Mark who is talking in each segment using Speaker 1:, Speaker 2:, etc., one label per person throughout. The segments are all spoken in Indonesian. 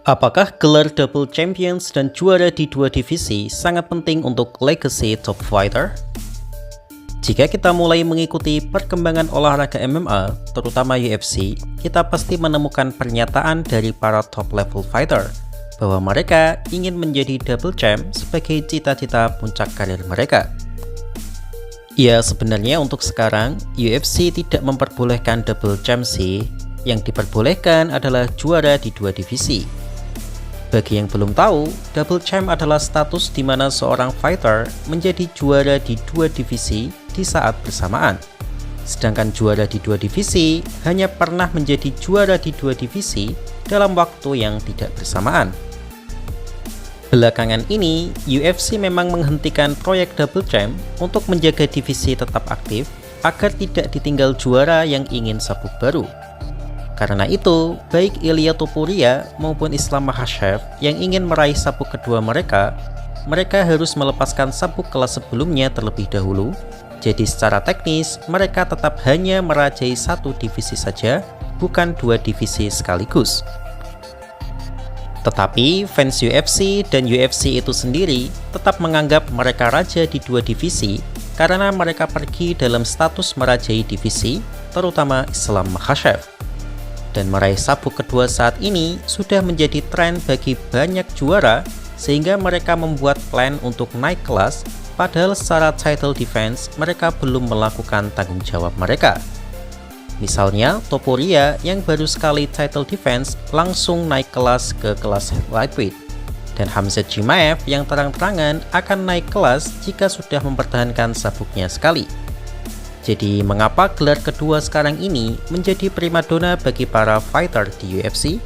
Speaker 1: Apakah gelar double champions dan juara di dua divisi sangat penting untuk legacy top fighter? Jika kita mulai mengikuti perkembangan olahraga MMA, terutama UFC, kita pasti menemukan pernyataan dari para top level fighter bahwa mereka ingin menjadi double champ sebagai cita-cita puncak karir mereka. Ya, sebenarnya untuk sekarang, UFC tidak memperbolehkan double champ sih. Yang diperbolehkan adalah juara di dua divisi. Bagi yang belum tahu, double champ adalah status di mana seorang fighter menjadi juara di dua divisi di saat bersamaan. Sedangkan juara di dua divisi hanya pernah menjadi juara di dua divisi dalam waktu yang tidak bersamaan. Belakangan ini, UFC memang menghentikan proyek double champ untuk menjaga divisi tetap aktif agar tidak ditinggal juara yang ingin sabuk baru. Karena itu, baik Ilia Topuria maupun Islam Makhachev yang ingin meraih sabuk kedua mereka harus melepaskan sabuk kelas sebelumnya terlebih dahulu. Jadi secara teknis, mereka tetap hanya merajai satu divisi saja, bukan dua divisi sekaligus. Tetapi fans UFC dan UFC itu sendiri tetap menganggap mereka raja di dua divisi karena mereka pergi dalam status merajai divisi, terutama Islam Makhachev. Dan meraih sabuk kedua saat ini sudah menjadi tren bagi banyak juara sehingga mereka membuat plan untuk naik kelas padahal secara title defense mereka belum melakukan tanggung jawab mereka. Misalnya Topuria yang baru sekali title defense langsung naik kelas ke kelas lightweight, dan Khamzat Chimaev yang terang-terangan akan naik kelas jika sudah mempertahankan sabuknya sekali. Jadi mengapa gelar kedua sekarang ini menjadi primadona bagi para fighter di UFC?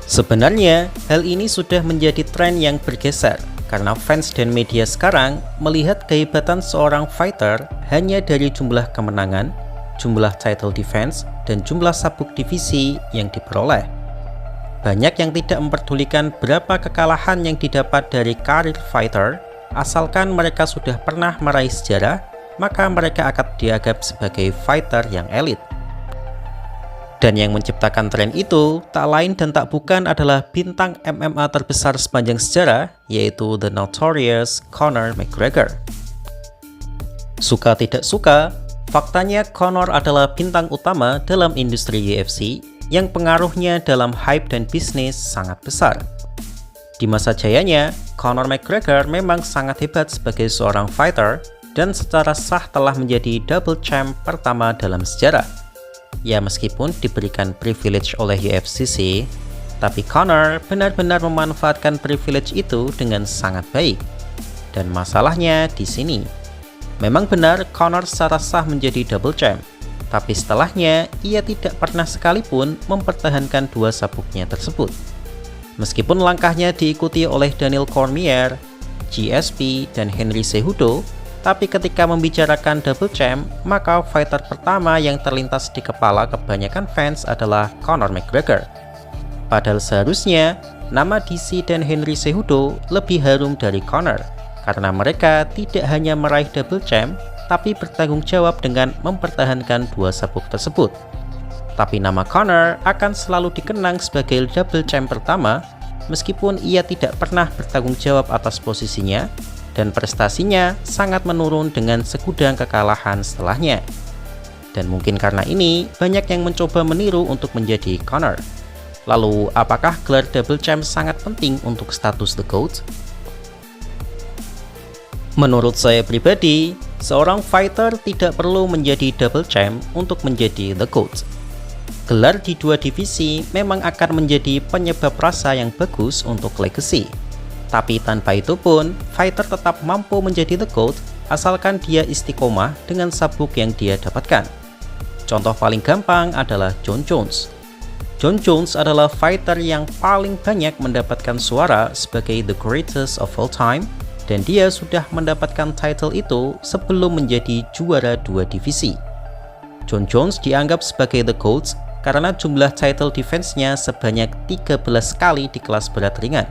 Speaker 1: Sebenarnya hal ini sudah menjadi tren yang bergeser karena fans dan media sekarang melihat kehebatan seorang fighter hanya dari jumlah kemenangan, jumlah title defense, dan jumlah sabuk divisi yang diperoleh. Banyak yang tidak memperdulikan berapa kekalahan yang didapat dari karir fighter. Asalkan mereka sudah pernah meraih sejarah, maka mereka akan dianggap sebagai fighter yang elit. Dan yang menciptakan tren itu tak lain dan tak bukan adalah bintang MMA terbesar sepanjang sejarah, yaitu The Notorious Conor McGregor. Suka tidak suka, faktanya Conor adalah bintang utama dalam industri UFC yang pengaruhnya dalam hype dan bisnis sangat besar. Di masa jayanya, Conor McGregor memang sangat hebat sebagai seorang fighter dan secara sah telah menjadi double champ pertama dalam sejarah. Ya, meskipun diberikan privilege oleh UFC sih, tapi Conor benar-benar memanfaatkan privilege itu dengan sangat baik. Dan masalahnya di sini. Memang benar Conor secara sah menjadi double champ, tapi setelahnya ia tidak pernah sekalipun mempertahankan dua sabuknya tersebut. Meskipun langkahnya diikuti oleh Daniel Cormier, GSP, dan Henry Cejudo, tapi ketika membicarakan double champ, maka fighter pertama yang terlintas di kepala kebanyakan fans adalah Conor McGregor. Padahal seharusnya, nama DC dan Henry Cejudo lebih harum dari Conor, karena mereka tidak hanya meraih double champ, tapi bertanggung jawab dengan mempertahankan dua sabuk tersebut. Tapi nama Conor akan selalu dikenang sebagai double champ pertama, meskipun ia tidak pernah bertanggung jawab atas posisinya, dan prestasinya sangat menurun dengan segudang kekalahan setelahnya. Dan mungkin karena ini, banyak yang mencoba meniru untuk menjadi Conor. Lalu, apakah gelar double champ sangat penting untuk status The GOAT? Menurut saya pribadi, seorang fighter tidak perlu menjadi double champ untuk menjadi The GOAT. Gelar di dua divisi memang akan menjadi penyebab rasa yang bagus untuk legacy. Tapi tanpa itu pun, fighter tetap mampu menjadi The GOAT asalkan dia istiqomah dengan sabuk yang dia dapatkan. Contoh paling gampang adalah Jon Jones. Jon Jones adalah fighter yang paling banyak mendapatkan suara sebagai the greatest of all time, dan dia sudah mendapatkan title itu sebelum menjadi juara dua divisi. Jon Jones dianggap sebagai The GOAT karena jumlah title defense-nya sebanyak 13 kali di kelas berat ringan.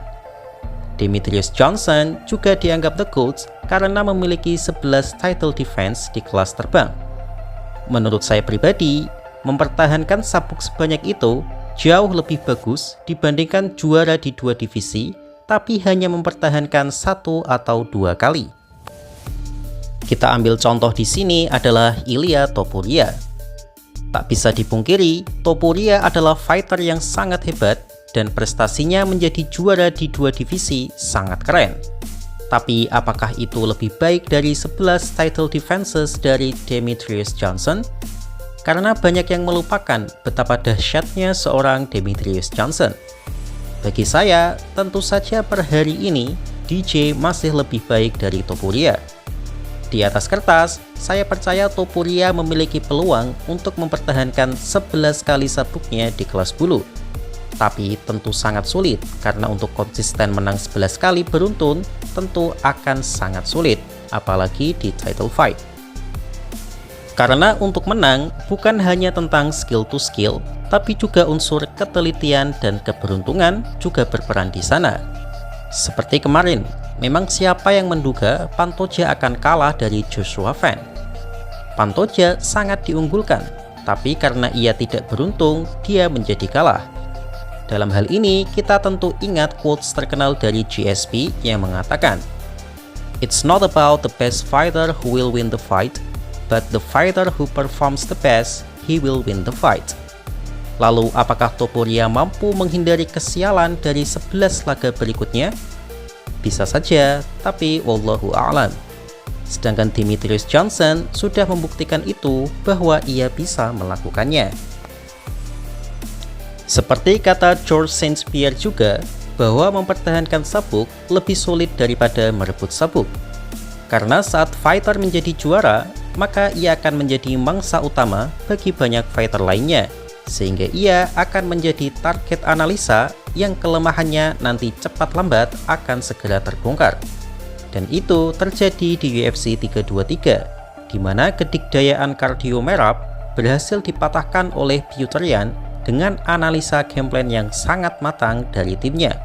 Speaker 1: Demetrius Johnson juga dianggap The GOAT karena memiliki 11 title defense di kelas terbang. Menurut saya pribadi, mempertahankan sabuk sebanyak itu jauh lebih bagus dibandingkan juara di 2 divisi, tapi hanya mempertahankan 1 atau 2 kali. Kita ambil contoh di sini adalah Ilia Topuria. Tak bisa dipungkiri, Topuria adalah fighter yang sangat hebat dan prestasinya menjadi juara di 2 divisi sangat keren. Tapi apakah itu lebih baik dari 11 title defenses dari Demetrius Johnson? Karena banyak yang melupakan betapa dahsyatnya seorang Demetrius Johnson. Bagi saya, tentu saja per hari ini, DJ masih lebih baik dari Topuria. Di atas kertas, saya percaya Topuria memiliki peluang untuk mempertahankan 11 kali sabuknya di kelas bulu. Tapi tentu sangat sulit, karena untuk konsisten menang 11 kali beruntun tentu akan sangat sulit, apalagi di title fight. Karena untuk menang bukan hanya tentang skill to skill, tapi juga unsur ketelitian dan keberuntungan juga berperan di sana. Seperti kemarin, memang siapa yang menduga Pantoja akan kalah dari Joshua Fan? Pantoja sangat diunggulkan, tapi karena ia tidak beruntung, dia menjadi kalah. Dalam hal ini, kita tentu ingat quotes terkenal dari GSP yang mengatakan, "It's not about the best fighter who will win the fight, but the fighter who performs the best, he will win the fight." Lalu, apakah Topuria mampu menghindari kesialan dari 11 laga berikutnya? Bisa saja, tapi wallahu a'lam. Sedangkan Demetrius Johnson sudah membuktikan itu bahwa ia bisa melakukannya. Seperti kata George St. Pierre juga, bahwa mempertahankan sabuk lebih sulit daripada merebut sabuk. Karena saat fighter menjadi juara, maka ia akan menjadi mangsa utama bagi banyak fighter lainnya, sehingga ia akan menjadi target analisa yang kelemahannya nanti cepat lambat akan segera terbongkar. Dan itu terjadi di UFC 323, di mana kedikdayaan Cardio Merab berhasil dipatahkan oleh Piotr Yan dengan analisa gameplan yang sangat matang dari timnya.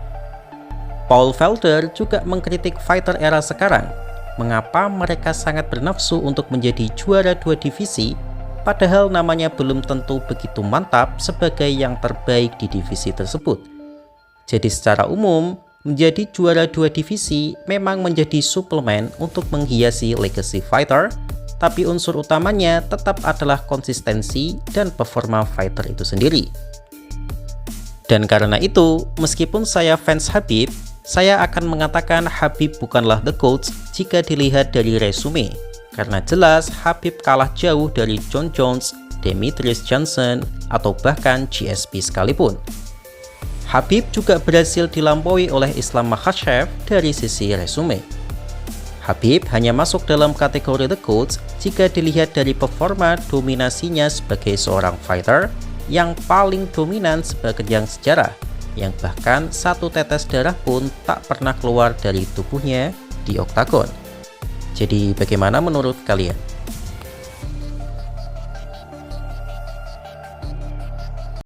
Speaker 1: Paul Felder juga mengkritik fighter era sekarang, mengapa mereka sangat bernafsu untuk menjadi juara 2 divisi, padahal namanya belum tentu begitu mantap sebagai yang terbaik di divisi tersebut. Jadi secara umum, menjadi juara 2 divisi memang menjadi suplemen untuk menghiasi legacy fighter, tapi unsur utamanya tetap adalah konsistensi dan performa fighter itu sendiri. Dan karena itu, meskipun saya fans Khabib, saya akan mengatakan Khabib bukanlah the GOAT jika dilihat dari resume, karena jelas Khabib kalah jauh dari Jon Jones, Demetrius Johnson, atau bahkan GSP sekalipun. Khabib juga berhasil dilampaui oleh Islam Makhachev dari sisi resume. Khabib hanya masuk dalam kategori the GOAT jika dilihat dari performa dominasinya sebagai seorang fighter yang paling dominan sepanjang sejarah, yang bahkan satu tetes darah pun tak pernah keluar dari tubuhnya di oktagon. Jadi bagaimana menurut kalian?